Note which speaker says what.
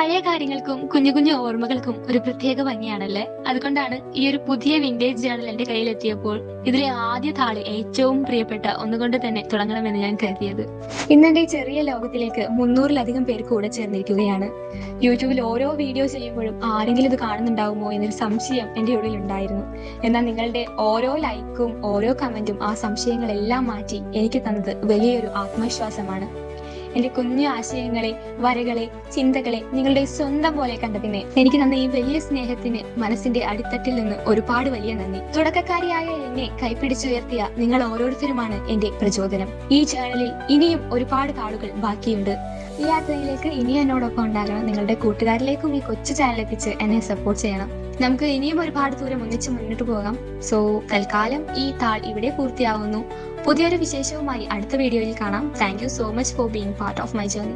Speaker 1: പഴയ കാര്യങ്ങൾക്കും കുഞ്ഞു കുഞ്ഞു ഓർമ്മകൾക്കും ഒരു പ്രത്യേക ഭംഗിയാണല്ലേ. അതുകൊണ്ടാണ് ഈ ഒരു പുതിയ വിന്റേജ് ജേണൽ എന്റെ കയ്യിലെത്തിയപ്പോൾ ഇതിലെ ആദ്യ താള് ഏറ്റവും പ്രിയപ്പെട്ട ഒന്നുകൊണ്ട് തന്നെ തുടങ്ങണമെന്ന് ഞാൻ കരുതിയത്. ഇന്നെന്റെ ഈ ചെറിയ ലോകത്തിലേക്ക് 300-ലധികം പേർ കൂടെ ചേർന്നിരിക്കുകയാണ്. യൂട്യൂബിൽ ഓരോ വീഡിയോ ചെയ്യുമ്പോഴും ആരെങ്കിലും ഇത് കാണുന്നുണ്ടാവുമോ എന്നൊരു സംശയം എന്റെ ഉള്ളിൽ ഉണ്ടായിരുന്നു. എന്നാൽ നിങ്ങളുടെ ഓരോ ലൈക്കും ഓരോ കമന്റും ആ സംശയങ്ങളെല്ലാം മാറ്റി എനിക്ക് തന്നത് വലിയൊരു ആത്മവിശ്വാസമാണ്. എന്റെ കുഞ്ഞു ആശയങ്ങളെ, വരകളെ, ചിന്തകളെ നിങ്ങളുടെ സ്വന്തം പോലെ കണ്ടതിന് എനിക്ക് തന്ന ഈ വലിയ സ്നേഹത്തിന് മനസ്സിന്റെ അടിത്തട്ടിൽ നിന്ന് ഒരുപാട് വലിയ നന്ദി. തുടക്കക്കാരിയായ എന്നെ കൈപ്പിടിച്ചുയർത്തിയ നിങ്ങൾ ഓരോരുത്തരുമാണ് എന്റെ പ്രചോദനം. ഈ ചാനലിൽ ഇനിയും ഒരുപാട് താളുകൾ ബാക്കിയുണ്ട്. ഈ യാത്രയിലേക്ക് ഇനി എന്നോടൊപ്പം ഉണ്ടാകണം. നിങ്ങളുടെ കൂട്ടുകാരിലേക്കും ഈ കൊച്ചു ചാനൽ എത്തിച്ച് എന്നെ സപ്പോർട്ട് ചെയ്യണം. നമുക്ക് ഇനിയും ഒരുപാട് ദൂരം ഒന്നിച്ച് മുന്നോട്ട് പോകാം. സോ തൽക്കാലം ഈ താൾ ഇവിടെ പൂർത്തിയാവുന്നു. പുതിയൊരു വിശേഷവുമായി അടുത്ത വീഡിയോയിൽ കാണാം. Thank you so much for being part of my journey.